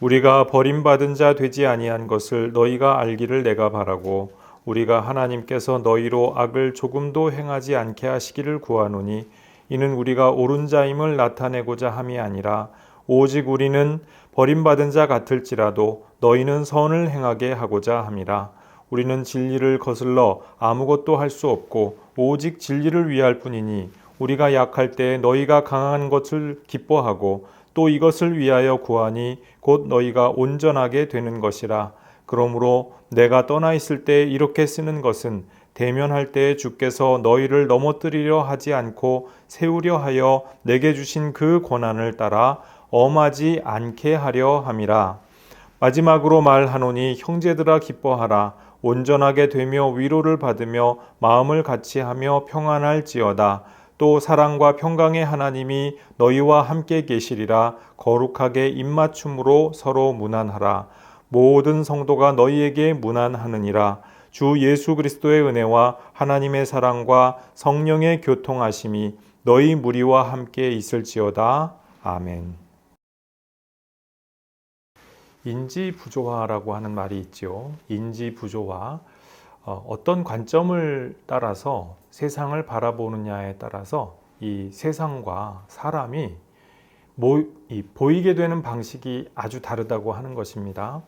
우리가 버림받은 자 되지 아니한 것을 너희가 알기를 내가 바라고 우리가 하나님께서 너희로 악을 조금도 행하지 않게 하시기를 구하노니 이는 우리가 옳은 자임을 나타내고자 함이 아니라 오직 우리는 버림받은 자 같을지라도 너희는 선을 행하게 하고자 함이라. 우리는 진리를 거슬러 아무것도 할 수 없고 오직 진리를 위할 뿐이니 우리가 약할 때 너희가 강한 것을 기뻐하고 또 이것을 위하여 구하니 곧 너희가 온전하게 되는 것이라. 그러므로 내가 떠나 있을 때 이렇게 쓰는 것은 대면할 때에 주께서 너희를 넘어뜨리려 하지 않고 세우려 하여 내게 주신 그 권한을 따라 엄하지 않게 하려 함이라. 마지막으로 말하노니 형제들아 기뻐하라. 온전하게 되며 위로를 받으며 마음을 같이하며 평안할지어다. 또 사랑과 평강의 하나님이 너희와 함께 계시리라. 거룩하게 입맞춤으로 서로 문안하라. 모든 성도가 너희에게 문안하느니라. 주 예수 그리스도의 은혜와 하나님의 사랑과 성령의 교통하심이 너희 무리와 함께 있을지어다. 아멘. 인지부조화라고 하는 말이 있죠. 인지부조화. 어떤 관점을 따라서 세상을 바라보느냐에 따라서 이 세상과 사람이 보이게 되는 방식이 아주 다르다고 하는 것입니다.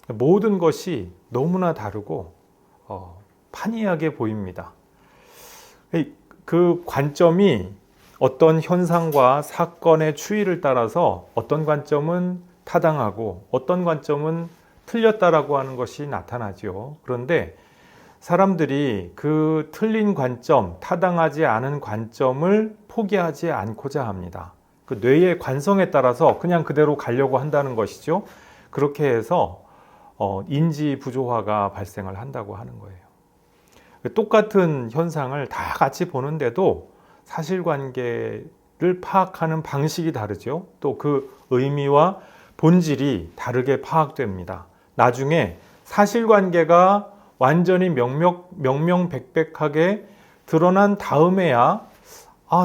모든 것이 너무나 다르고 판이하게 보입니다. 그 관점이 어떤 현상과 사건의 추이를 따라서 어떤 관점은 타당하고 어떤 관점은 틀렸다라고 하는 것이 나타나죠. 그런데 사람들이 그 틀린 관점, 타당하지 않은 관점을 포기하지 않고자 합니다. 그 뇌의 관성에 따라서 그냥 그대로 가려고 한다는 것이죠. 그렇게 해서 인지부조화가 발생을 한다고 하는 거예요. 똑같은 현상을 다 같이 보는데도 사실관계를 파악하는 방식이 다르죠. 또 그 의미와 본질이 다르게 파악됩니다. 나중에 사실관계가 완전히 명명백백하게 드러난 다음에야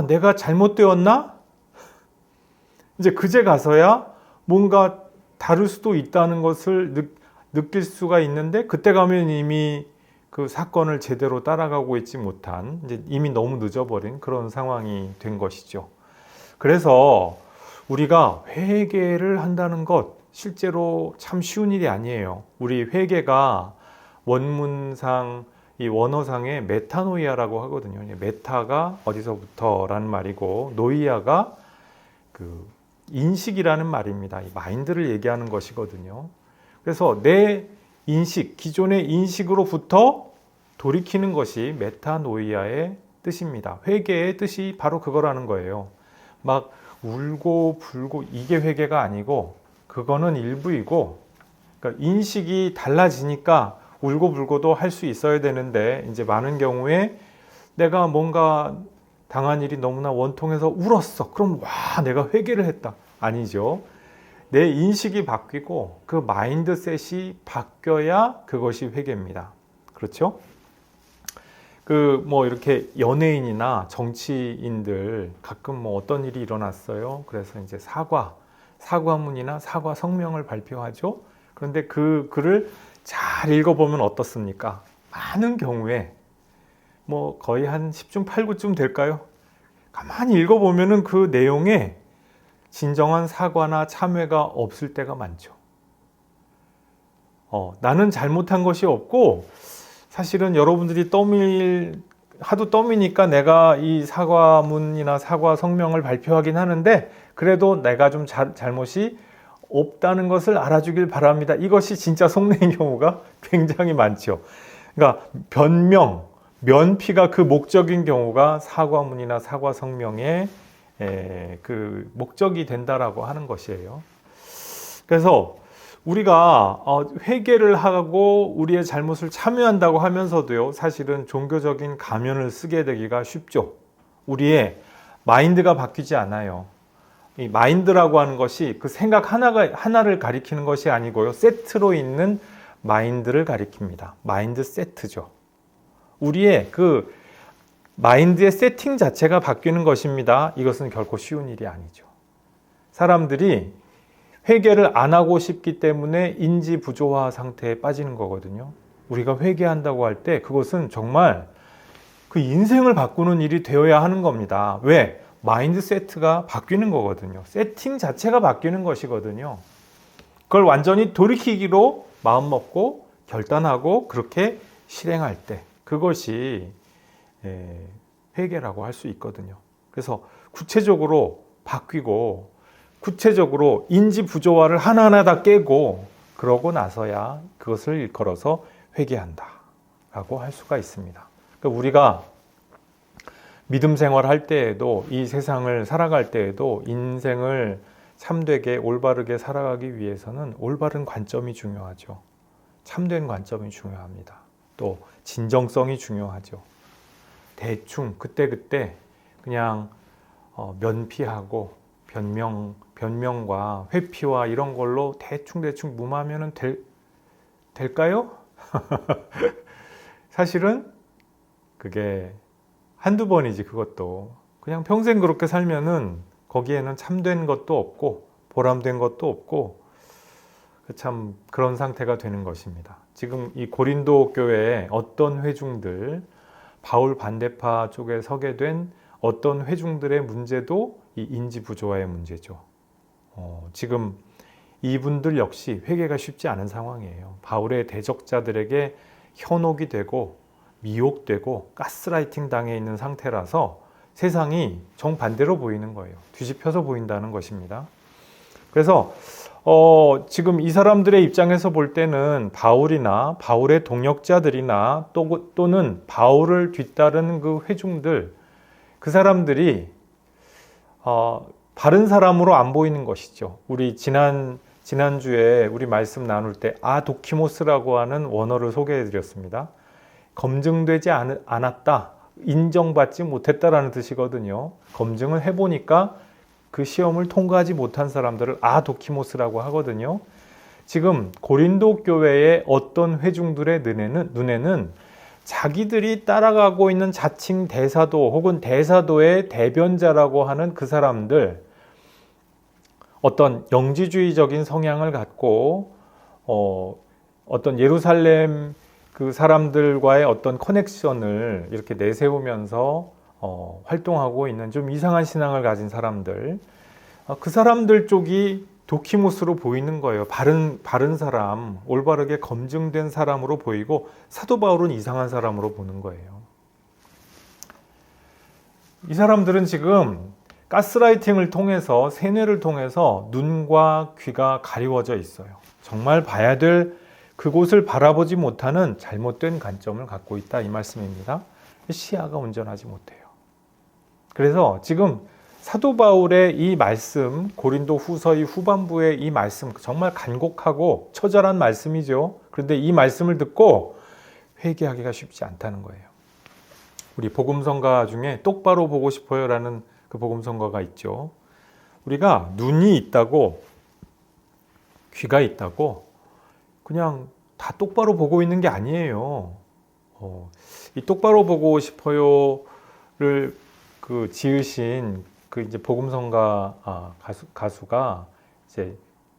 내가 잘못되었나? 이제 그제 가서야 뭔가 다를 수도 있다는 것을 느낄 수가 있는데 그때 가면 이미 그 사건을 제대로 따라가고 있지 못한 이제 이미 너무 늦어버린 그런 상황이 된 것이죠. 그래서 우리가 회개를 한다는 것 실제로 참 쉬운 일이 아니에요. 우리 회개가 원문상 이 원어상에 메타노이아라고 하거든요. 메타가 어디서부터라는 말이고 노이아가 그 인식이라는 말입니다. 이 마인드를 얘기하는 것이거든요. 그래서 내 인식, 기존의 인식으로부터 돌이키는 것이 메타노이아의 뜻입니다. 회개의 뜻이 바로 그거라는 거예요. 막 울고 불고 이게 회개가 아니고 그거는 일부이고, 그러니까 인식이 달라지니까 울고 불고도 할 수 있어야 되는데 이제 많은 경우에 내가 뭔가 당한 일이 너무나 원통해서 울었어. 그럼 와 내가 회개를 했다. 아니죠. 내 인식이 바뀌고 그 마인드셋이 바뀌어야 그것이 회개입니다. 그렇죠? 이렇게 연예인이나 정치인들 가끔 어떤 일이 일어났어요. 그래서 이제 사과문이나 사과 성명을 발표하죠. 그런데 그 글을 잘 읽어보면 어떻습니까? 많은 경우에 거의 한 10중 8구쯤 될까요? 가만히 읽어보면은 그 내용에 진정한 사과나 참회가 없을 때가 많죠. 나는 잘못한 것이 없고 사실은 여러분들이 하도 떠미니까 내가 이 사과문이나 사과 성명을 발표하긴 하는데 그래도 내가 좀 잘못이 없다는 것을 알아주길 바랍니다. 이것이 진짜 속내인 경우가 굉장히 많죠. 그러니까 면피가 그 목적인 경우가 사과문이나 사과 성명의 그 목적이 된다라고 하는 것이에요. 그래서 우리가 회개를 하고 우리의 잘못을 참여한다고 하면서도요, 사실은 종교적인 가면을 쓰게 되기가 쉽죠. 우리의 마인드가 바뀌지 않아요. 이 마인드라고 하는 것이 그 생각 하나를 가리키는 것이 아니고요, 세트로 있는 마인드를 가리킵니다. 마인드 세트죠. 우리의 그 마인드의 세팅 자체가 바뀌는 것입니다. 이것은 결코 쉬운 일이 아니죠. 사람들이 회개를 안 하고 싶기 때문에 인지 부조화 상태에 빠지는 거거든요. 우리가 회개한다고 할 때 그것은 정말 그 인생을 바꾸는 일이 되어야 하는 겁니다. 왜? 마인드 세트가 바뀌는 거거든요. 세팅 자체가 바뀌는 것이거든요. 그걸 완전히 돌이키기로 마음먹고 결단하고 그렇게 실행할 때 그것이 회개라고 할 수 있거든요. 그래서 구체적으로 바뀌고 구체적으로 인지 부조화를 하나하나 다 깨고 그러고 나서야 그것을 일컬어서 회개한다 라고 할 수가 있습니다. 그러니까 우리가 믿음 생활할 때에도 이 세상을 살아갈 때에도 인생을 참되게 올바르게 살아가기 위해서는 올바른 관점이 중요하죠. 참된 관점이 중요합니다. 또 진정성이 중요하죠. 대충 그때그때 그냥 면피하고 변명과 회피와 이런 걸로 대충 무마하면 될까요? 사실은 그게 한두 번이지. 그것도 그냥 평생 그렇게 살면은 거기에는 참된 것도 없고 보람된 것도 없고 참 그런 상태가 되는 것입니다. 지금 이 고린도 교회에 어떤 회중들, 바울 반대파 쪽에 서게 된 어떤 회중들의 문제도 이 인지 부조화의 문제죠. 지금 이분들 역시 회개가 쉽지 않은 상황이에요. 바울의 대적자들에게 현혹이 되고 미혹되고 가스라이팅 당해 있는 상태라서 세상이 정반대로 보이는 거예요. 뒤집혀서 보인다는 것입니다. 그래서 지금 이 사람들의 입장에서 볼 때는 바울이나 바울의 동역자들이나 또는 바울을 뒤따르는 그 회중들, 그 사람들이 바른 사람으로 안 보이는 것이죠. 우리 지난주에 우리 말씀 나눌 때 아도키모스라고 하는 원어를 소개해 드렸습니다. 검증되지 않았다, 인정받지 못했다라는 뜻이거든요. 검증을 해보니까 그 시험을 통과하지 못한 사람들을 아도키모스라고 하거든요. 지금 고린도 교회의 어떤 회중들의 눈에는 자기들이 따라가고 있는 자칭 대사도 혹은 대사도의 대변자라고 하는 그 사람들, 어떤 영지주의적인 성향을 갖고 어떤 예루살렘 그 사람들과의 어떤 커넥션을 이렇게 내세우면서 활동하고 있는 좀 이상한 신앙을 가진 사람들, 그 사람들 쪽이 도키모스로 보이는 거예요. 바른 사람, 올바르게 검증된 사람으로 보이고 사도 바울은 이상한 사람으로 보는 거예요. 이 사람들은 지금 가스라이팅을 통해서, 세뇌를 통해서 눈과 귀가 가리워져 있어요. 정말 봐야 될 그곳을 바라보지 못하는 잘못된 관점을 갖고 있다, 이 말씀입니다. 시야가 온전하지 못해요. 그래서 지금 사도 바울의 이 말씀, 고린도 후서의 후반부의 이 말씀, 정말 간곡하고 처절한 말씀이죠. 그런데 이 말씀을 듣고 회개하기가 쉽지 않다는 거예요. 우리 복음성가 중에 똑바로 보고 싶어요라는 그 복음성가가 있죠. 우리가 눈이 있다고, 귀가 있다고 그냥 다 똑바로 보고 있는 게 아니에요. 이 똑바로 보고 싶어요를 그 지으신 그 이제 복음성가 가수가 이제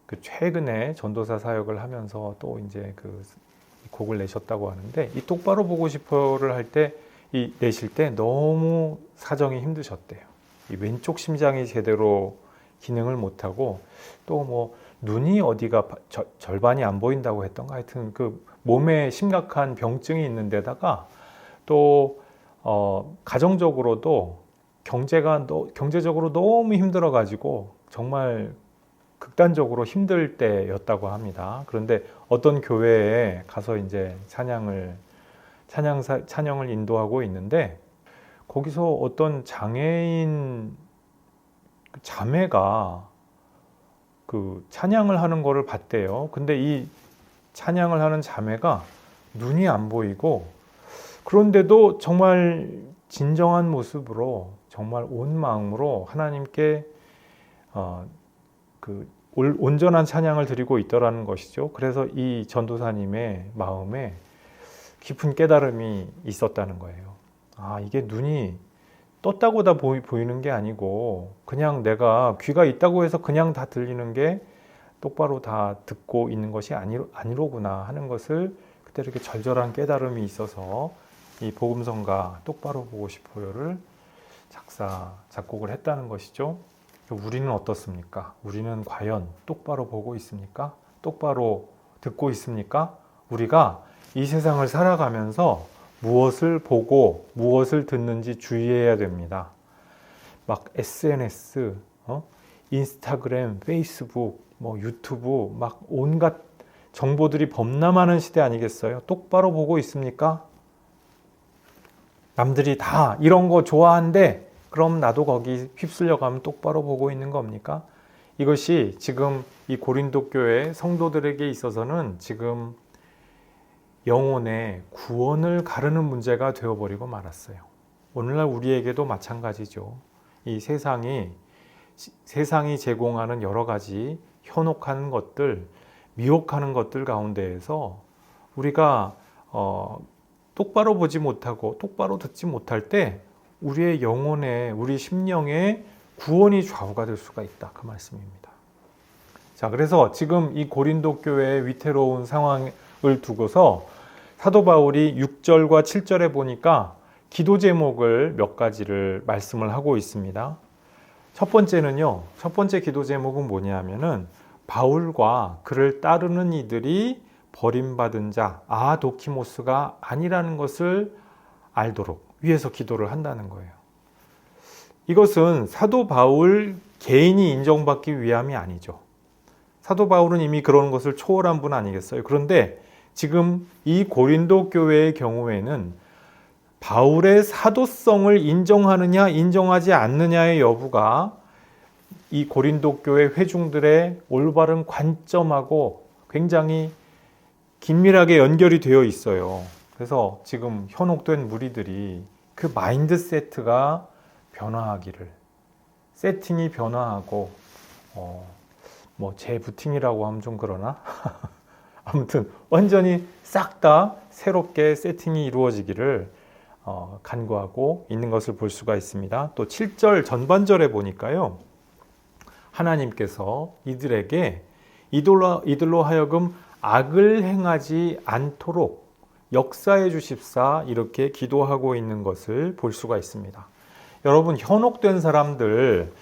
그 최근에 전도사 사역을 하면서 또 이제 그 곡을 내셨다고 하는데, 이 똑바로 보고 싶어요를 할 때 내실 때 너무 사정이 힘드셨대요. 이 왼쪽 심장이 제대로 기능을 못하고 또 뭐 눈이 어디가 절반이 안 보인다고 했던가, 하여튼 그 몸에 심각한 병증이 있는 데다가 또 가정적으로도 경제적으로 너무 힘들어 가지고 정말 극단적으로 힘들 때였다고 합니다. 그런데 어떤 교회에 가서 이제 찬양을 인도하고 있는데, 거기서 어떤 장애인 자매가 그 찬양을 하는 거를 봤대요. 근데 이 찬양을 하는 자매가 눈이 안 보이고, 그런데도 정말 진정한 모습으로 정말 온 마음으로 하나님께 그 온전한 찬양을 드리고 있더라는 것이죠. 그래서 이 전도사님의 마음에 깊은 깨달음이 있었다는 거예요. 이게 눈이 떴다고 다 보이는 게 아니고, 그냥 내가 귀가 있다고 해서 그냥 다 들리는 게 똑바로 다 듣고 있는 것이 아니로구나 하는 것을 그때 이렇게 절절한 깨달음이 있어서 이 복음성가 똑바로 보고 싶어요를 작곡을 했다는 것이죠. 우리는 어떻습니까? 우리는 과연 똑바로 보고 있습니까? 똑바로 듣고 있습니까? 우리가 이 세상을 살아가면서 무엇을 보고 무엇을 듣는지 주의해야 됩니다. 막 SNS, 인스타그램, 페이스북, 유튜브 막 온갖 정보들이 범람하는 시대 아니겠어요? 똑바로 보고 있습니까? 남들이 다 이런 거 좋아한대. 그럼 나도 거기 휩쓸려 가면 똑바로 보고 있는 겁니까? 이것이 지금 이 고린도 교회 성도들에게 있어서는 지금 영혼의 구원을 가르는 문제가 되어버리고 말았어요. 오늘날 우리에게도 마찬가지죠. 이 세상이 제공하는 여러 가지 현혹하는 것들, 미혹하는 것들 가운데에서 우리가 똑바로 보지 못하고 똑바로 듣지 못할 때 우리의 영혼에, 우리 심령에 구원이 좌우가 될 수가 있다. 그 말씀입니다. 자, 그래서 지금 이 고린도 교회의 위태로운 상황을 두고서 사도 바울이 6절과 7절에 보니까 기도 제목을 몇 가지를 말씀을 하고 있습니다. 첫 번째 기도 제목은 뭐냐면은 바울과 그를 따르는 이들이 버림받은 자, 아도키모스가 아니라는 것을 알도록 위해서 기도를 한다는 거예요. 이것은 사도 바울 개인이 인정받기 위함이 아니죠. 사도 바울은 이미 그런 것을 초월한 분 아니겠어요? 그런데 지금 이 고린도 교회의 경우에는 바울의 사도성을 인정하느냐 인정하지 않느냐의 여부가 이 고린도 교회 회중들의 올바른 관점하고 굉장히 긴밀하게 연결이 되어 있어요. 그래서 지금 현혹된 무리들이 그 마인드 세트가 변화하기를, 세팅이 변화하고 재부팅이라고 하면 좀 그러나 아무튼 완전히 싹 다 새롭게 세팅이 이루어지기를 간구하고 있는 것을 볼 수가 있습니다. 또 7절 전반절에 보니까요, 하나님께서 이들로 하여금 악을 행하지 않도록 역사해 주십사 이렇게 기도하고 있는 것을 볼 수가 있습니다. 여러분, 현혹된 사람들,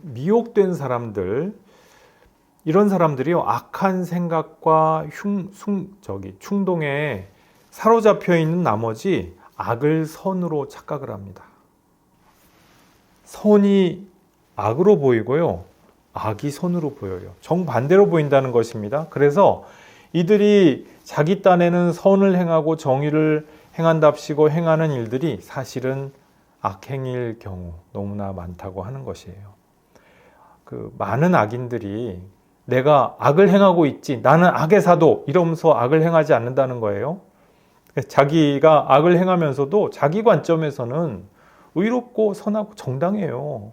미혹된 사람들, 이런 사람들이요, 악한 생각과 충동에 사로잡혀 있는 나머지 악을 선으로 착각을 합니다. 선이 악으로 보이고요, 악이 선으로 보여요. 정반대로 보인다는 것입니다. 그래서 이들이 자기 딴에는 선을 행하고 정의를 행한답시고 행하는 일들이 사실은 악행일 경우 너무나 많다고 하는 것이에요. 그 많은 악인들이 내가 악을 행하고 있지, 나는 악의 사도, 이러면서 악을 행하지 않는다는 거예요. 자기가 악을 행하면서도 자기 관점에서는 의롭고 선하고 정당해요.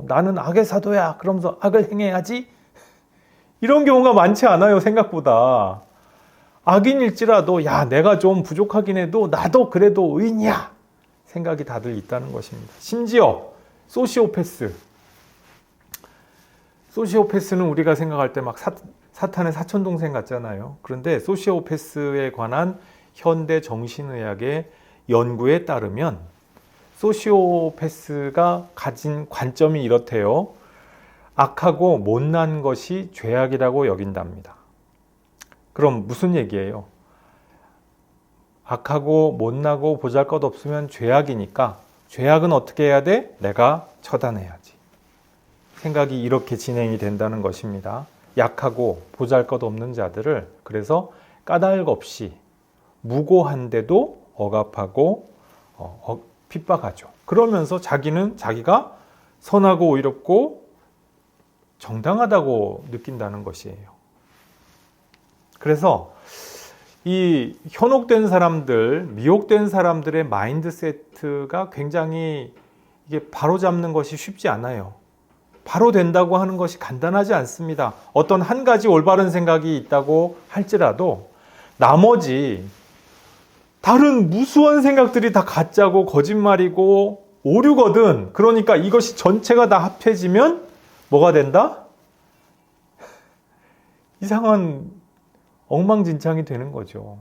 나는 악의 사도야, 그러면서 악을 행해야지, 이런 경우가 많지 않아요. 생각보다. 악인일지라도 내가 좀 부족하긴 해도 나도 그래도 의인이야 생각이 다들 있다는 것입니다. 심지어 소시오패스는 우리가 생각할 때 막 사탄의 사촌동생 같잖아요. 그런데 소시오패스에 관한 현대 정신의학의 연구에 따르면 소시오패스가 가진 관점이 이렇대요. 악하고 못난 것이 죄악이라고 여긴답니다. 그럼 무슨 얘기예요? 악하고 못나고 보잘것없으면 죄악이니까 죄악은 어떻게 해야 돼? 내가 처단해야지. 생각이 이렇게 진행이 된다는 것입니다. 약하고 보잘것없는 자들을 그래서 까닭 없이 무고한데도 억압하고 핍박하죠. 그러면서 자기가 선하고 의롭고 정당하다고 느낀다는 것이에요. 그래서 이 현혹된 사람들, 미혹된 사람들의 마인드세트가 굉장히 이게 바로잡는 것이 쉽지 않아요. 바로 된다고 하는 것이 간단하지 않습니다. 어떤 한 가지 올바른 생각이 있다고 할지라도 나머지 다른 무수한 생각들이 다 가짜고 거짓말이고 오류거든. 그러니까 이것이 전체가 다 합해지면 뭐가 된다? 이상한 엉망진창이 되는 거죠.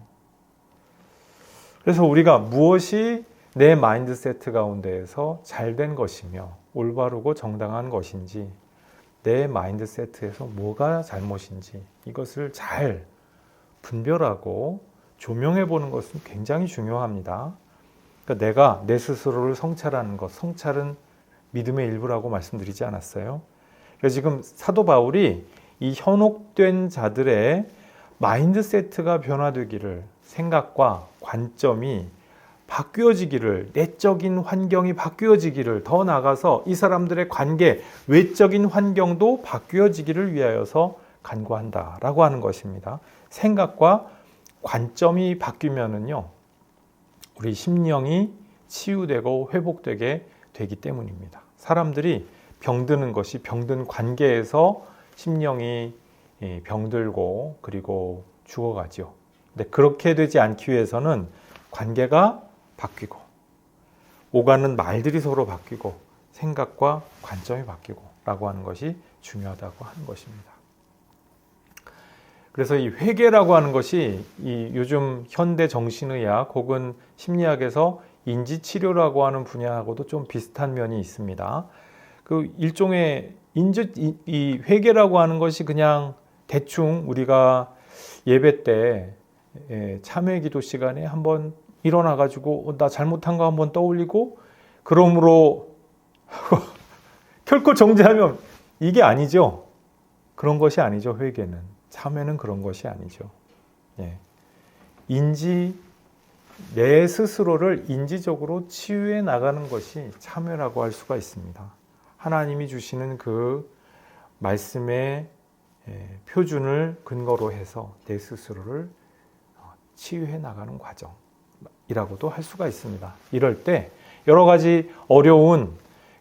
그래서 우리가 무엇이 내 마인드세트 가운데에서 잘된 것이며 올바르고 정당한 것인지, 내 마인드세트에서 뭐가 잘못인지 이것을 잘 분별하고 조명해 보는 것은 굉장히 중요합니다. 그러니까 내가 내 스스로를 성찰하는 것, 성찰은 믿음의 일부라고 말씀드리지 않았어요? 그래서 지금 사도 바울이 이 현혹된 자들의 마인드세트가 변화되기를, 생각과 관점이 바뀌어지기를, 내적인 환경이 바뀌어지기를, 더 나아가서 이 사람들의 관계, 외적인 환경도 바뀌어지기를 위하여서 간구한다라고 하는 것입니다. 생각과 관점이 바뀌면은요, 우리 심령이 치유되고 회복되게 되기 때문입니다. 사람들이 병드는 것이 병든 관계에서 심령이 병들고 그리고 죽어가죠. 근데 그렇게 되지 않기 위해서는 관계가 바뀌고, 오가는 말들이 서로 바뀌고, 생각과 관점이 바뀌고 라고 하는 것이 중요하다고 하는 것입니다. 그래서 이 회개라고 하는 것이 이 요즘 현대 정신의학 혹은 심리학에서 인지치료라고 하는 분야하고도 좀 비슷한 면이 있습니다. 그 일종의 이 회개라고 하는 것이 그냥 대충 우리가 예배 때 참회기도 시간에 한번 일어나가지고 나 잘못한 거 한번 떠올리고 그러므로 결코 정죄하면 이게 아니죠. 그런 것이 아니죠. 회개는, 참회는 그런 것이 아니죠. 내 스스로를 인지적으로 치유해 나가는 것이 참회라고 할 수가 있습니다. 하나님이 주시는 그 말씀의 표준을 근거로 해서 내 스스로를 치유해 나가는 과정이라고도 할 수가 있습니다. 이럴 때 여러 가지 어려운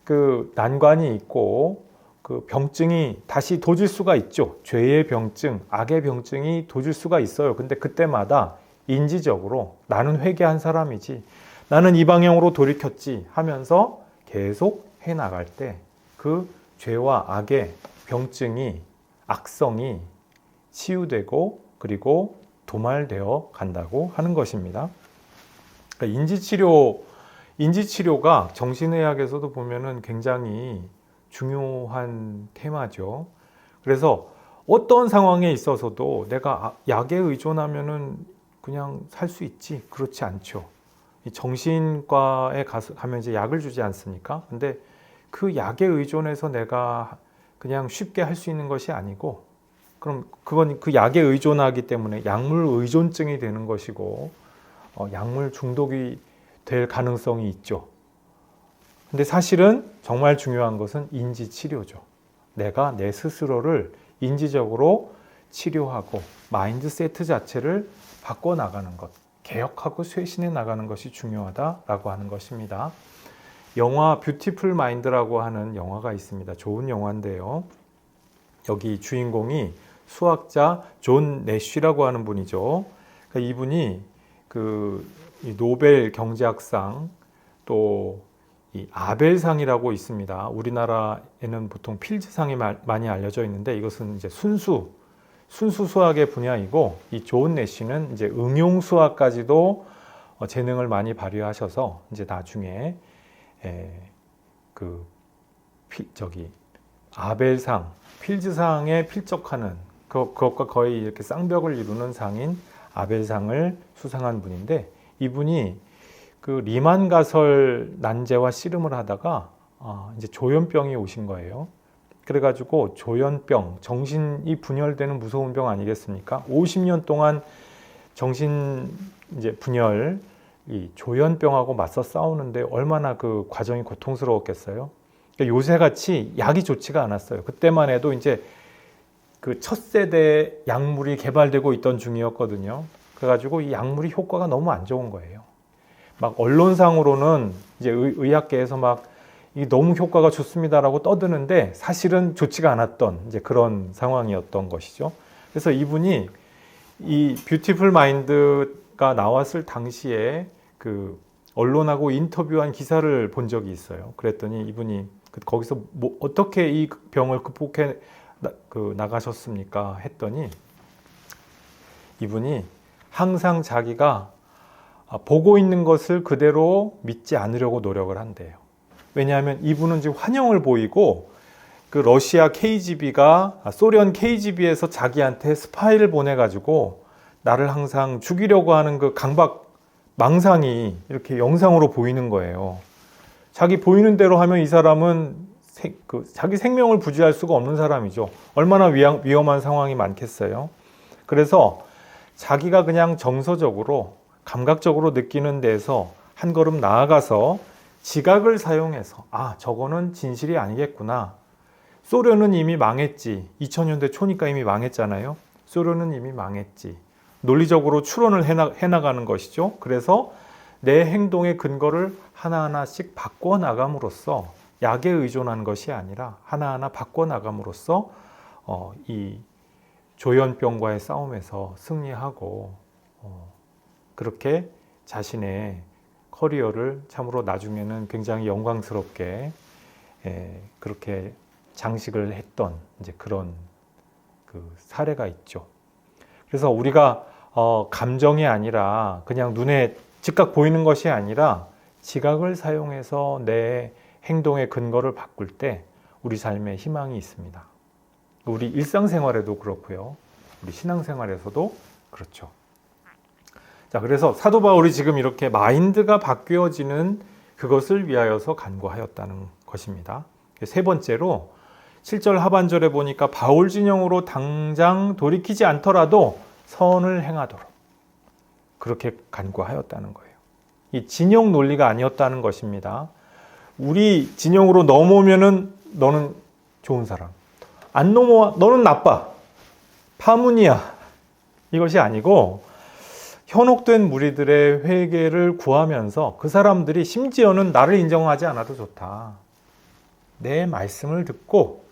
그 난관이 있고 그 병증이 다시 도질 수가 있죠. 죄의 병증, 악의 병증이 도질 수가 있어요. 근데 그때마다 인지적으로 나는 회개한 사람이지, 나는 이 방향으로 돌이켰지 하면서 계속 해 나갈 때 그 죄와 악의 병증이, 악성이 치유되고 그리고 도말되어 간다고 하는 것입니다. 그러니까 인지치료가 정신의학에서도 보면은 굉장히 중요한 테마죠. 그래서 어떤 상황에 있어서도 내가 약에 의존하면은 그냥 살 수 있지, 그렇지 않죠. 정신과에 가면 이제 약을 주지 않습니까? 근데 그 약에 의존해서 내가 그냥 쉽게 할 수 있는 것이 아니고, 그럼 그건 그 약에 의존하기 때문에 약물 의존증이 되는 것이고, 약물 중독이 될 가능성이 있죠. 근데 사실은 정말 중요한 것은 인지치료죠. 내가 내 스스로를 인지적으로 치료하고 마인드세트 자체를 바꿔나가는 것, 개혁하고 쇄신해 나가는 것이 중요하다라고 하는 것입니다. 영화 뷰티풀 마인드라고 하는 영화가 있습니다. 좋은 영화인데요. 여기 주인공이 수학자 존 내쉬라고 하는 분이죠. 그러니까 이분이 그 노벨 경제학상, 또 이 아벨상이라고 있습니다. 우리나라에는 보통 필즈상이 많이 알려져 있는데, 이것은 이제 순수 수학의 분야이고, 이 존 내쉬는 이제 응용 수학까지도 재능을 많이 발휘하셔서 이제 나중에 아벨상, 필즈상에 필적하는 그것과 거의 이렇게 쌍벽을 이루는 상인 아벨상을 수상한 분인데, 이분이 그 리만 가설 난제와 씨름을 하다가 이제 조현병이 오신 거예요. 그래가지고 조현병, 정신이 분열되는 무서운 병 아니겠습니까? 50년 동안 정신 이제 분열, 이 조현병하고 맞서 싸우는데 얼마나 그 과정이 고통스러웠겠어요. 그러니까 요새같이 약이 좋지가 않았어요. 그때만 해도 이제 그 첫 세대 약물이 개발되고 있던 중이었거든요. 그래가지고 이 약물이 효과가 너무 안 좋은 거예요. 막 언론상으로는 이제 의학계에서 막 이 너무 효과가 좋습니다라고 떠드는데 사실은 좋지가 않았던 이제 그런 상황이었던 것이죠. 그래서 이분이 이 뷰티풀 마인드가 나왔을 당시에 그 언론하고 인터뷰한 기사를 본 적이 있어요. 그랬더니 이분이 거기서 어떻게 이 병을 극복해 나가셨습니까? 했더니 이분이 항상 자기가 보고 있는 것을 그대로 믿지 않으려고 노력을 한대요. 왜냐하면 이분은 지금 환영을 보이고 그 러시아 KGB가 소련 KGB에서 자기한테 스파이를 보내가지고 나를 항상 죽이려고 하는 그 강박 망상이 이렇게 영상으로 보이는 거예요. 자기 보이는 대로 하면 이 사람은 자기 생명을 부지할 수가 없는 사람이죠. 얼마나 위험한 상황이 많겠어요. 그래서 자기가 그냥 정서적으로 감각적으로 느끼는 데에서 한 걸음 나아가서 지각을 사용해서 저거는 진실이 아니겠구나. 소련은 이미 망했지. 2000년대 초니까 이미 망했잖아요. 소련은 이미 망했지. 논리적으로 추론을 해나가는 것이죠. 그래서 내 행동의 근거를 하나하나씩 바꿔나감으로써 약에 의존한 것이 아니라 하나하나 바꿔나감으로써 이 조현병과의 싸움에서 승리하고 그렇게 자신의 커리어를 참으로 나중에는 굉장히 영광스럽게 그렇게 장식을 했던 이제 그런 그 사례가 있죠. 그래서 우리가 감정이 아니라 그냥 눈에 즉각 보이는 것이 아니라 지각을 사용해서 내 행동의 근거를 바꿀 때 우리 삶에 희망이 있습니다. 우리 일상생활에도 그렇고요. 우리 신앙생활에서도 그렇죠. 자, 그래서 사도 바울이 지금 이렇게 마인드가 바뀌어지는 그것을 위하여서 간구하였다는 것입니다. 세 번째로 7절 하반절에 보니까 바울 진영으로 당장 돌이키지 않더라도 선을 행하도록 그렇게 간구하였다는 거예요. 이 진영 논리가 아니었다는 것입니다. 우리 진영으로 넘어오면은 너는 좋은 사람, 안 넘어와 너는 나빠, 파문이야, 이것이 아니고 현혹된 무리들의 회개를 구하면서 그 사람들이 심지어는 나를 인정하지 않아도 좋다, 내 말씀을 듣고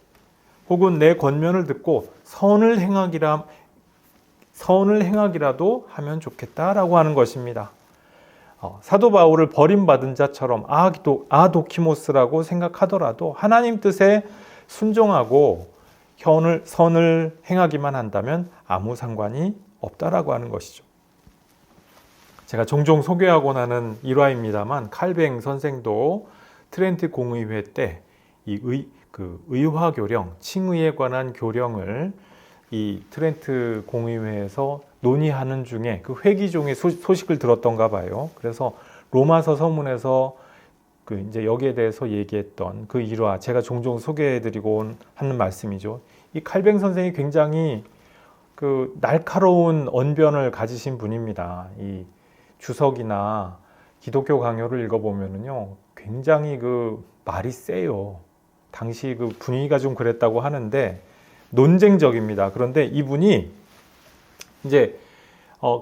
혹은 내 권면을 듣고 선을 행하기라도 하면 좋겠다라고 하는 것입니다. 사도 바울을 버림받은 자처럼 아도키모스라고 생각하더라도 하나님 뜻에 순종하고 선을 행하기만 한다면 아무 상관이 없다라고 하는 것이죠. 제가 종종 소개하고 나는 일화입니다만 칼뱅 선생도 트렌트 공의회 때 이 의화교령, 칭의에 관한 교령을 이 트렌트 공의회에서 논의하는 중에 그 회기 중에 소식을 들었던가 봐요. 그래서 로마서 서문에서 이제 여기에 대해서 얘기했던 그 일화, 제가 종종 소개해드리고 하는 말씀이죠. 이 칼뱅 선생이 굉장히 그 날카로운 언변을 가지신 분입니다. 이 주석이나 기독교 강요를 읽어보면은요, 굉장히 그 말이 세요. 당시 그 분위기가 좀 그랬다고 하는데 논쟁적입니다. 그런데 이분이 이제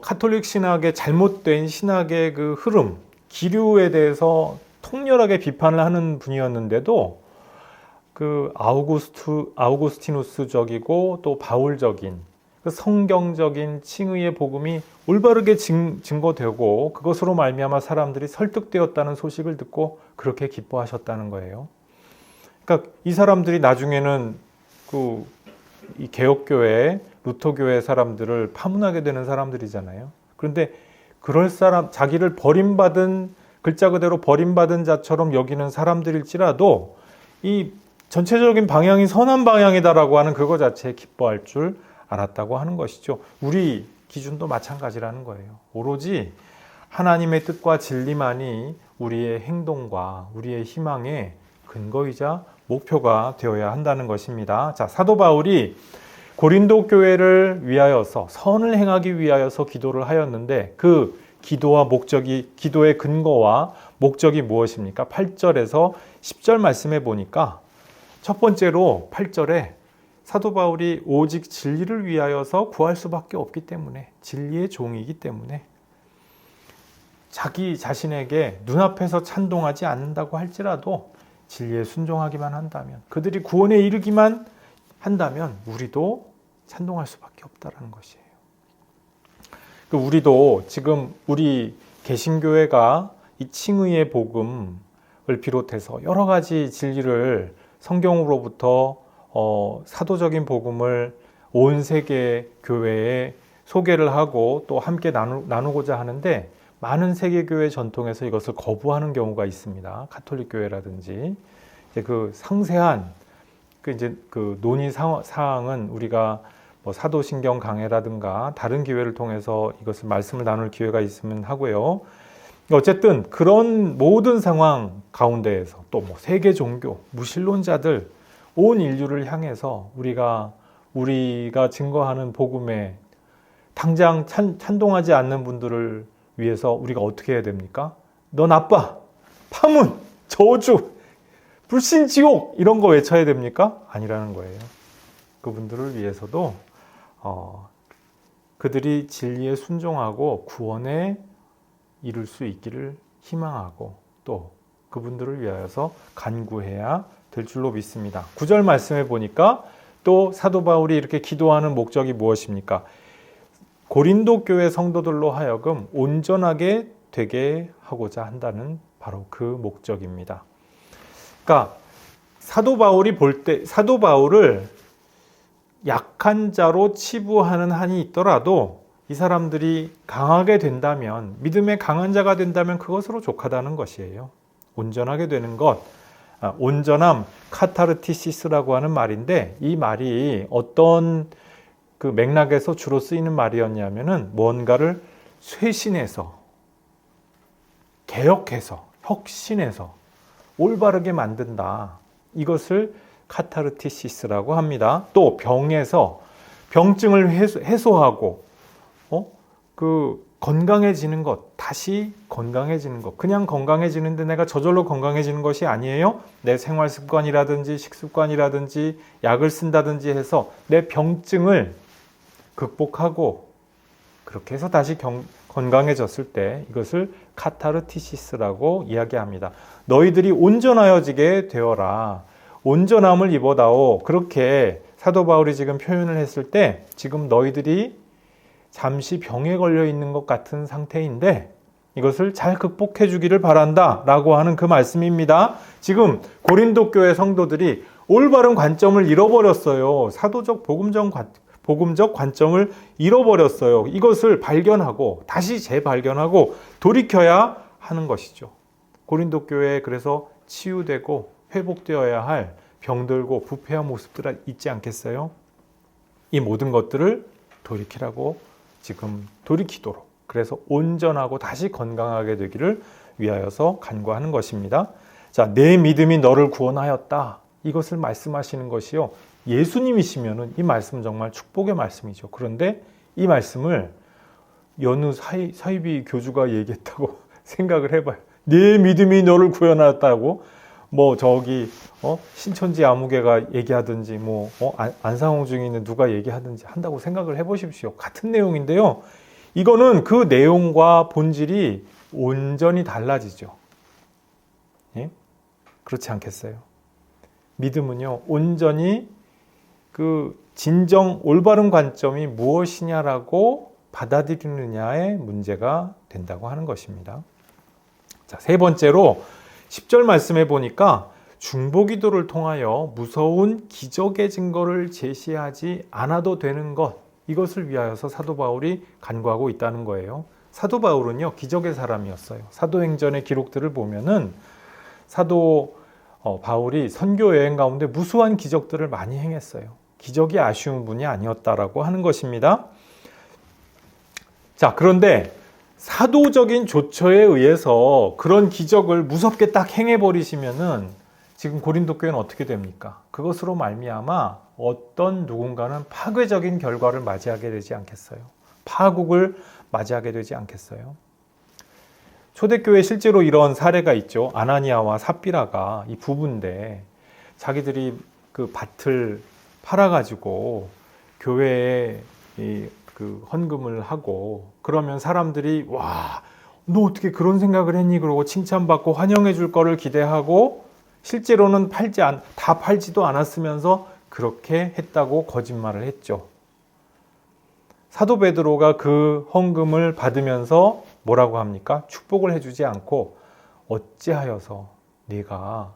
카톨릭 신학의 잘못된 신학의 그 흐름, 기류에 대해서 통렬하게 비판을 하는 분이었는데도 그 아우구스티누스적이고 또 바울적인 그 성경적인 칭의의 복음이 올바르게 증거되고 그것으로 말미암아 사람들이 설득되었다는 소식을 듣고 그렇게 기뻐하셨다는 거예요. 그러니까 이 사람들이 나중에는 이 개혁교회, 루터교회 사람들을 파문하게 되는 사람들이잖아요. 그런데 그럴 사람, 자기를 글자 그대로 버림받은 자처럼 여기는 사람들일지라도 이 전체적인 방향이 선한 방향이다라고 하는 그거 자체에 기뻐할 줄 알았다고 하는 것이죠. 우리 기준도 마찬가지라는 거예요. 오로지 하나님의 뜻과 진리만이 우리의 행동과 우리의 희망의 근거이자 목표가 되어야 한다는 것입니다. 자, 사도 바울이 고린도 교회를 위하여서 선을 행하기 위하여서 기도를 하였는데 그 기도의 근거와 목적이 무엇입니까? 8절에서 10절 말씀해 보니까 첫 번째로 8절에 사도 바울이 오직 진리를 위하여서 구할 수밖에 없기 때문에, 진리의 종이기 때문에 자기 자신에게 눈앞에서 찬동하지 않는다고 할지라도 진리에 순종하기만 한다면, 그들이 구원에 이르기만 한다면 우리도 찬동할 수밖에 없다는 것이에요. 우리도 지금 우리 개신교회가 이 칭의의 복음을 비롯해서 여러 가지 진리를 성경으로부터 사도적인 복음을 온 세계 교회에 소개를 하고 또 함께 나누고자 하는데 많은 세계교회 전통에서 이것을 거부하는 경우가 있습니다. 가톨릭 교회라든지 이제 그 상세한 그 논의 사항은 우리가 뭐 사도신경 강해라든가 다른 기회를 통해서 이것을 말씀을 나눌 기회가 있으면 하고요. 어쨌든 그런 모든 상황 가운데에서 또 뭐 세계 종교, 무신론자들 온 인류를 향해서 우리가 증거하는 복음에 당장 찬동하지 않는 분들을 위해서 우리가 어떻게 해야 됩니까? 너 나빠! 파문! 저주! 불신 지옥! 이런 거 외쳐야 됩니까? 아니라는 거예요. 그분들을 위해서도 그들이 진리에 순종하고 구원에 이룰 수 있기를 희망하고 또 그분들을 위하여서 간구해야 될 줄로 믿습니다. 9절 말씀해 보니까 또 사도 바울이 이렇게 기도하는 목적이 무엇입니까? 고린도 교회 성도들로 하여금 온전하게 되게 하고자 한다는 바로 그 목적입니다. 그러니까 사도 바울을 약한 자로 치부하는 한이 있더라도 이 사람들이 강하게 된다면, 믿음의 강한 자가 된다면 그것으로 족하다는 것이에요. 온전하게 되는 것, 온전함, 카타르티시스라고 하는 말인데 이 말이 어떤 그 맥락에서 주로 쓰이는 말이었냐면은 뭔가를 쇄신해서, 개혁해서, 혁신해서 올바르게 만든다. 이것을 카타르티시스라고 합니다. 또 병에서 병증을 해소하고 건강해지는 것, 다시 건강해지는 것. 그냥 건강해지는데 내가 저절로 건강해지는 것이 아니에요. 내 생활 습관이라든지 식습관이라든지 약을 쓴다든지 해서 내 병증을 극복하고 그렇게 해서 다시 건강해졌을 때 이것을 카타르티시스라고 이야기합니다. 너희들이 온전하여지게 되어라. 온전함을 입어다오. 그렇게 사도 바울이 지금 표현을 했을 때 지금 너희들이 잠시 병에 걸려 있는 것 같은 상태인데 이것을 잘 극복해 주기를 바란다 라고 하는 그 말씀입니다. 지금 고린도 교회 성도들이 올바른 관점을 잃어버렸어요. 사도적 복음적 관점을 잃어버렸어요. 이것을 발견하고 다시 재발견하고 돌이켜야 하는 것이죠. 고린도 교회에 그래서 치유되고 회복되어야 할 병들고 부패한 모습들 있지 않겠어요? 이 모든 것들을 돌이키라고 지금 돌이키도록, 그래서 온전하고 다시 건강하게 되기를 위하여서 간구하는 것입니다. 자, 내 믿음이 너를 구원하였다. 이것을 말씀하시는 것이요. 예수님이시면은 이 말씀은 정말 축복의 말씀이죠. 그런데 이 말씀을 여느 사이비 교주가 얘기했다고 생각을 해봐요. 내 믿음이 너를 구원하였다고 신천지 아무개가 얘기하든지 안상홍 중에는 누가 얘기하든지 한다고 생각을 해보십시오. 같은 내용인데요. 이거는 그 내용과 본질이 온전히 달라지죠. 예? 그렇지 않겠어요? 믿음은요, 온전히 그 진정 올바른 관점이 무엇이냐라고 받아들이느냐의 문제가 된다고 하는 것입니다. 자, 세 번째로 10절 말씀해 보니까 중보기도를 통하여 무서운 기적의 증거를 제시하지 않아도 되는 것, 이것을 위하여서 사도 바울이 간구하고 있다는 거예요. 사도 바울은요, 기적의 사람이었어요. 사도행전의 기록들을 보면은 사도 바울이 선교 여행 가운데 무수한 기적들을 많이 행했어요. 기적이 아쉬운 분이 아니었다라고 하는 것입니다. 자, 그런데 사도적인 조처에 의해서 그런 기적을 무섭게 딱 행해버리시면은 지금 고린도 교회는 어떻게 됩니까? 그것으로 말미암아 어떤 누군가는 파괴적인 결과를 맞이하게 되지 않겠어요? 파국을 맞이하게 되지 않겠어요? 초대교회에 실제로 이런 사례가 있죠. 아나니아와 삽비라가 이 부부인데 자기들이 그 밭을 팔아가지고 교회에 그 헌금을 하고 그러면 사람들이 와, 너 어떻게 그런 생각을 했니? 그러고 칭찬받고 환영해 줄 거를 기대하고 실제로는 다 팔지도 않았으면서 그렇게 했다고 거짓말을 했죠. 사도 베드로가 그 헌금을 받으면서 뭐라고 합니까? 축복을 해주지 않고 어찌하여서 네가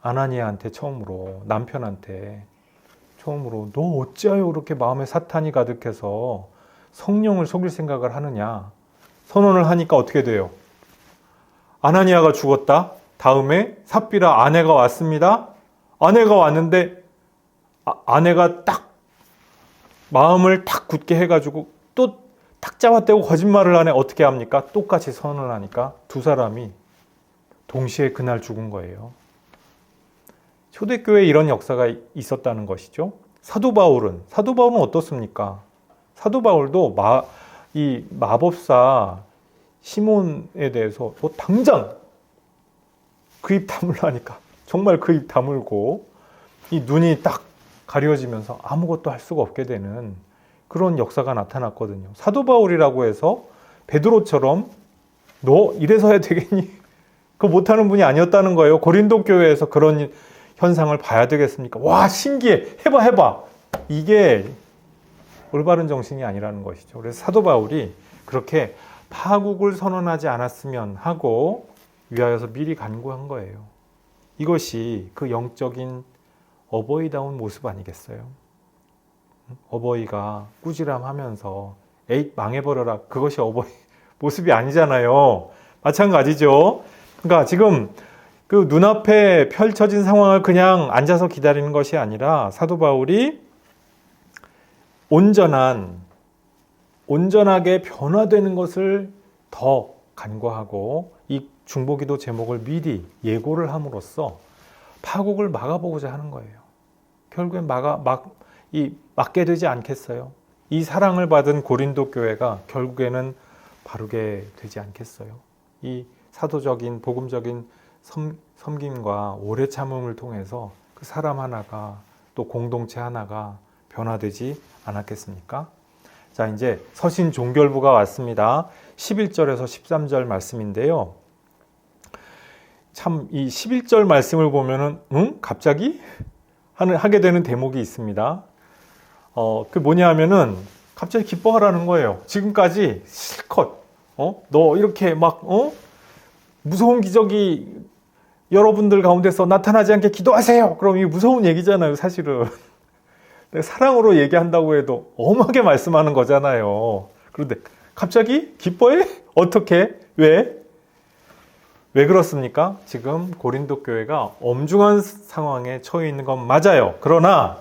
아나니아한테 처음으로 남편한테 처음으로 너 어찌하여 그렇게 마음에 사탄이 가득해서 성령을 속일 생각을 하느냐. 선언을 하니까 어떻게 돼요? 아나니아가 죽었다. 다음에 삽비라 아내가 왔습니다. 아내가 왔는데 아내가 딱 마음을 탁 굳게 해가지고 또 탁 잡아떼고 거짓말을 하네. 어떻게 합니까? 똑같이 선언을 하니까 두 사람이 동시에 그날 죽은 거예요. 초대교회에 이런 역사가 있었다는 것이죠. 사도 바울은 어떻습니까? 사도 바울도 이 마법사 시몬에 대해서 너 당장 그 입 다물라니까 정말 그 입 다물고 이 눈이 딱 가려지면서 아무것도 할 수가 없게 되는 그런 역사가 나타났거든요. 사도 바울이라고 해서 베드로처럼 너 이래서 해야 되겠니? 그거 못하는 분이 아니었다는 거예요. 고린도 교회에서 그런 현상을 봐야 되겠습니까? 와, 신기해. 해봐. 이게 올바른 정신이 아니라는 것이죠. 그래서 사도 바울이 그렇게 파국을 선언하지 않았으면 하고 위하여서 미리 간구한 거예요. 이것이 그 영적인 어버이다운 모습 아니겠어요? 어버이가 꾸지람하면서 에잇 망해버려라. 그것이 어버이 모습이 아니잖아요. 마찬가지죠. 그러니까 지금 그 눈앞에 펼쳐진 상황을 그냥 앉아서 기다리는 것이 아니라 사도 바울이 온전하게 변화되는 것을 더 간구하고 이 중보기도 제목을 미리 예고를 함으로써 파국을 막아보고자 하는 거예요. 결국엔 막게 되지 않겠어요? 이 사랑을 받은 고린도 교회가 결국에는 바르게 되지 않겠어요? 이 사도적인 복음적인 섬김과 오래 참음을 통해서 그 사람 하나가 또 공동체 하나가 변화되지 않았겠습니까? 자, 이제 서신 종결부가 왔습니다. 11절에서 13절 말씀인데요. 참 이 11절 말씀을 보면은 갑자기 하게 되는 대목이 있습니다. 그 뭐냐 하면은 갑자기 기뻐하라는 거예요. 지금까지 실컷 너 이렇게 무서운 기적이 여러분들 가운데서 나타나지 않게 기도하세요. 그럼 이게 무서운 얘기잖아요, 사실은. 사랑으로 얘기한다고 해도 엄하게 말씀하는 거잖아요. 그런데 갑자기 기뻐해? 어떻게? 왜 그렇습니까? 지금 고린도 교회가 엄중한 상황에 처해 있는 건 맞아요. 그러나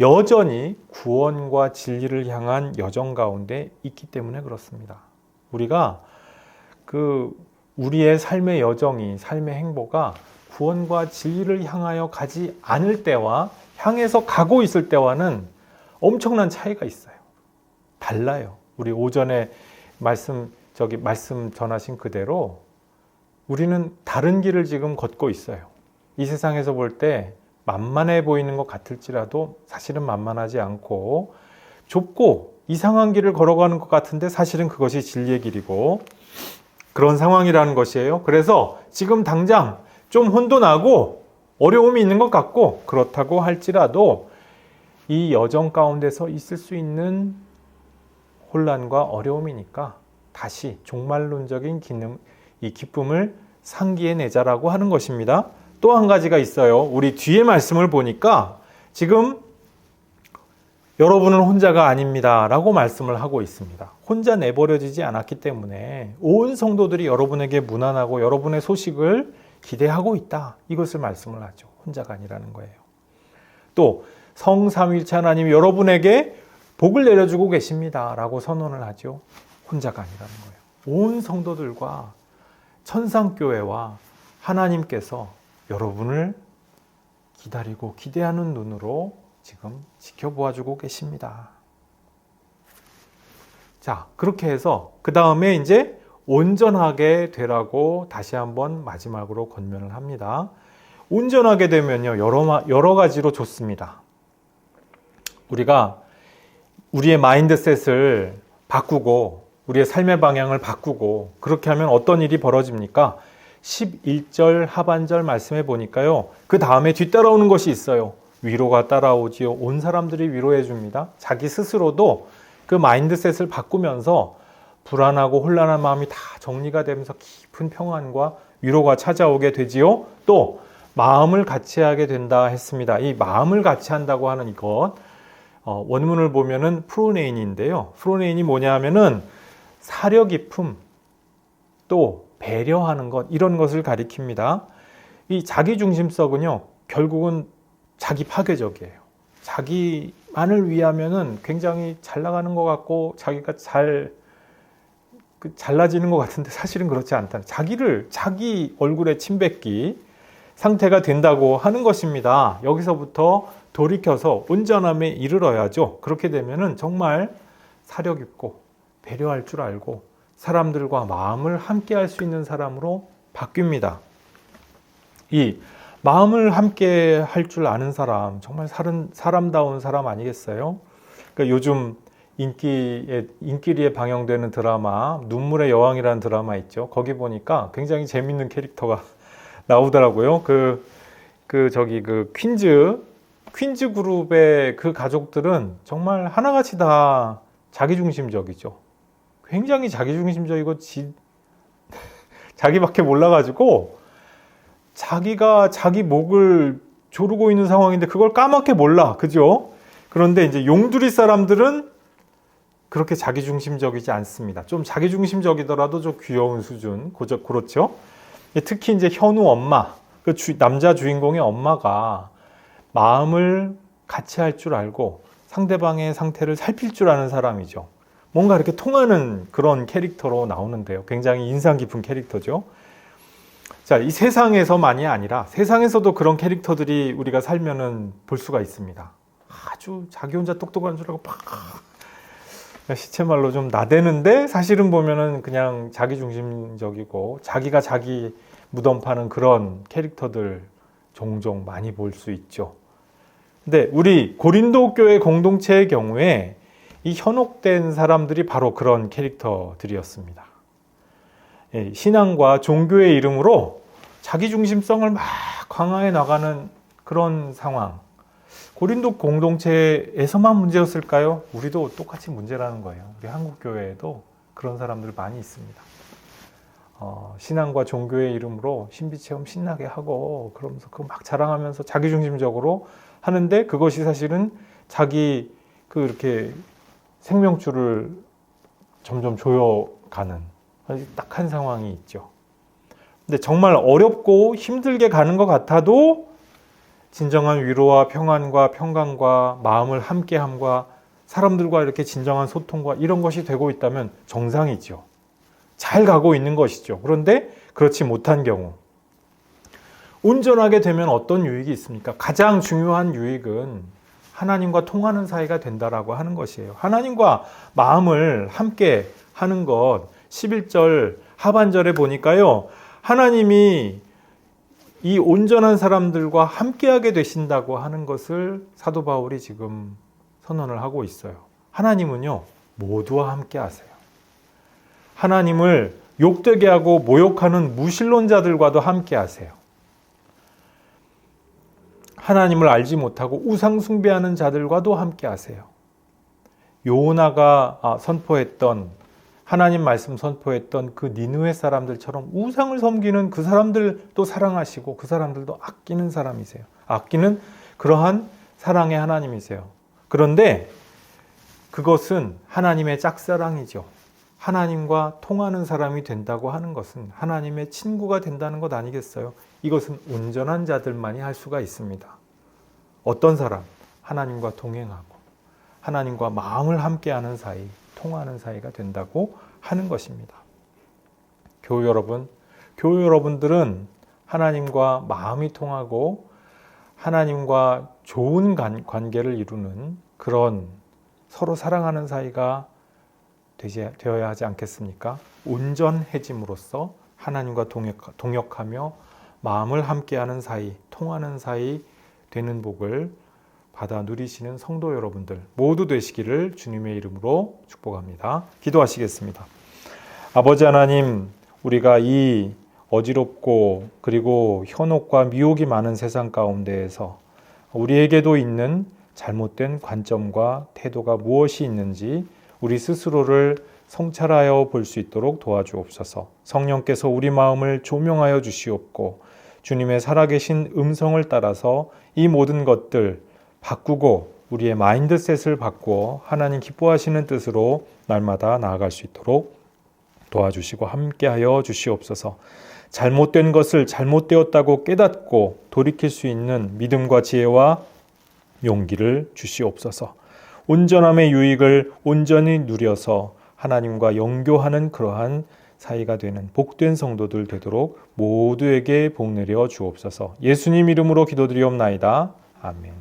여전히 구원과 진리를 향한 여정 가운데 있기 때문에 그렇습니다. 우리가 우리의 삶의 여정이, 삶의 행보가 구원과 진리를 향하여 가지 않을 때와 향해서 가고 있을 때와는 엄청난 차이가 있어요. 달라요. 우리 오전에 말씀 전하신 그대로 우리는 다른 길을 지금 걷고 있어요. 이 세상에서 볼 때 만만해 보이는 것 같을지라도 사실은 만만하지 않고 좁고 이상한 길을 걸어가는 것 같은데 사실은 그것이 진리의 길이고 그런 상황이라는 것이에요. 그래서 지금 당장 좀 혼도 나고 어려움이 있는 것 같고 그렇다고 할지라도 이 여정 가운데서 있을 수 있는 혼란과 어려움이니까 다시 종말론적인 이 기쁨을 상기해내자라고 하는 것입니다. 또 한 가지가 있어요. 우리 뒤에 말씀을 보니까 지금 여러분은 혼자가 아닙니다 라고 말씀을 하고 있습니다. 혼자 내버려지지 않았기 때문에 온 성도들이 여러분에게 무난하고 여러분의 소식을 기대하고 있다. 이것을 말씀을 하죠. 혼자가 아니라는 거예요. 또 성삼위일체 하나님이 여러분에게 복을 내려주고 계십니다 라고 선언을 하죠. 혼자가 아니라는 거예요. 온 성도들과 천상교회와 하나님께서 여러분을 기다리고 기대하는 눈으로 지금 지켜보아주고 계십니다. 자, 그렇게 해서 그 다음에 이제 온전하게 되라고 다시 한번 마지막으로 권면을 합니다. 온전하게 되면요, 여러 가지로 좋습니다. 우리가 우리의 마인드셋을 바꾸고 우리의 삶의 방향을 바꾸고 그렇게 하면 어떤 일이 벌어집니까? 11절 하반절 말씀해 보니까요. 그 다음에 뒤따라오는 것이 있어요. 위로가 따라오지요. 온 사람들이 위로해 줍니다. 자기 스스로도 그 마인드셋을 바꾸면서 불안하고 혼란한 마음이 다 정리가 되면서 깊은 평안과 위로가 찾아오게 되지요. 또 마음을 같이 하게 된다 했습니다. 이 마음을 같이 한다고 하는 이것, 원문을 보면은 프로네인인데요. 프로네인이 뭐냐 하면은 사려 깊음, 또 배려하는 것, 이런 것을 가리킵니다. 이 자기중심성은요, 결국은 자기 파괴적이에요. 자기만을 위하면은 굉장히 잘 나가는 것 같고, 자기가 잘나지는 것 같은데 사실은 그렇지 않다. 자기 얼굴에 침 뱉기 상태가 된다고 하는 것입니다. 여기서부터 돌이켜서 온전함에 이르러야죠. 그렇게 되면은 정말 사려 깊고 배려할 줄 알고 사람들과 마음을 함께 할 수 있는 사람으로 바뀝니다. 이 마음을 함께 할 줄 아는 사람, 정말 사람다운 사람 아니겠어요? 그러니까 요즘 인기리에 방영되는 드라마 눈물의 여왕이라는 드라마 있죠. 거기 보니까 굉장히 재밌는 캐릭터가 나오더라고요. 그 퀸즈 그룹의 그 가족들은 정말 하나같이 다 자기중심적이죠. 굉장히 자기중심적이고 자기밖에 몰라가지고 자기가 자기 목을 조르고 있는 상황인데 그걸 까맣게 몰라. 그죠? 그런데 이제 용두리 사람들은 그렇게 자기중심적이지 않습니다. 좀 자기중심적이더라도 좀 귀여운 수준. 그렇죠? 특히 이제 현우 엄마, 남자 주인공의 엄마가 마음을 같이 할 줄 알고 상대방의 상태를 살필 줄 아는 사람이죠. 뭔가 이렇게 통하는 그런 캐릭터로 나오는데요. 굉장히 인상 깊은 캐릭터죠. 자, 이 세상에서만이 아니라 세상에서도 그런 캐릭터들이 우리가 살면은 볼 수가 있습니다. 아주 자기 혼자 똑똑한 줄 알고 팍 시체말로 좀 나대는데 사실은 보면은 그냥 자기중심적이고 자기가 자기 무덤 파는 그런 캐릭터들 종종 많이 볼 수 있죠. 근데 우리 고린도 교회 공동체의 경우에 이 현혹된 사람들이 바로 그런 캐릭터들이었습니다. 신앙과 종교의 이름으로 자기중심성을 막 강화해 나가는 그런 상황. 고린도 공동체에서만 문제였을까요? 우리도 똑같이 문제라는 거예요. 우리 한국교회에도 그런 사람들 많이 있습니다. 신앙과 종교의 이름으로 신비체험 신나게 하고 그러면서 그거 막 자랑하면서 자기중심적으로 하는데 그것이 사실은 자기 이렇게 생명줄을 점점 조여가는 딱한 상황이 있죠. 근데 정말 어렵고 힘들게 가는 것 같아도 진정한 위로와 평안과 평강과 마음을 함께함과 사람들과 이렇게 진정한 소통과 이런 것이 되고 있다면 정상이죠. 잘 가고 있는 것이죠. 그런데 그렇지 못한 경우 온전하게 되면 어떤 유익이 있습니까? 가장 중요한 유익은 하나님과 통하는 사이가 된다라고 하는 것이에요. 하나님과 마음을 함께 하는 것 11절 하반절에 보니까요. 하나님이 이 온전한 사람들과 함께하게 되신다고 하는 것을 사도 바울이 지금 선언을 하고 있어요. 하나님은요, 모두와 함께 하세요. 하나님을 욕되게 하고 모욕하는 무신론자들과도 함께 하세요. 하나님을 알지 못하고 우상 숭배하는 자들과도 함께 하세요. 요나가 선포했던 하나님 말씀 선포했던 그 니느웨 사람들처럼 우상을 섬기는 그 사람들도 사랑하시고 그 사람들도 아끼는 사람이세요. 아끼는 그러한 사랑의 하나님이세요. 그런데 그것은 하나님의 짝사랑이죠. 하나님과 통하는 사람이 된다고 하는 것은 하나님의 친구가 된다는 것 아니겠어요? 이것은 온전한 자들만이 할 수가 있습니다. 어떤 사람? 하나님과 동행하고 하나님과 마음을 함께하는 사이, 통하는 사이가 된다고 하는 것입니다. 교회 여러분들은 하나님과 마음이 통하고 하나님과 좋은 관계를 이루는 그런 서로 사랑하는 사이가 되어야 하지 않겠습니까? 온전해짐으로써 하나님과 동역하며 마음을 함께하는 사이, 통하는 사이 되는 복을 받아 누리시는 성도 여러분들 모두 되시기를 주님의 이름으로 축복합니다. 기도하시겠습니다. 아버지 하나님, 우리가 이 어지럽고 그리고 현혹과 미혹이 많은 세상 가운데에서 우리에게도 있는 잘못된 관점과 태도가 무엇이 있는지 우리 스스로를 성찰하여 볼 수 있도록 도와주옵소서. 성령께서 우리 마음을 조명하여 주시옵고 주님의 살아계신 음성을 따라서 이 모든 것들 바꾸고 우리의 마인드셋을 바꾸어 하나님 기뻐하시는 뜻으로 날마다 나아갈 수 있도록 도와주시고 함께하여 주시옵소서. 잘못된 것을 잘못되었다고 깨닫고 돌이킬 수 있는 믿음과 지혜와 용기를 주시옵소서. 온전함의 유익을 온전히 누려서 하나님과 영교하는 그러한 사이가 되는 복된 성도들 되도록 모두에게 복 내려 주옵소서. 예수님 이름으로 기도드리옵나이다. 아멘.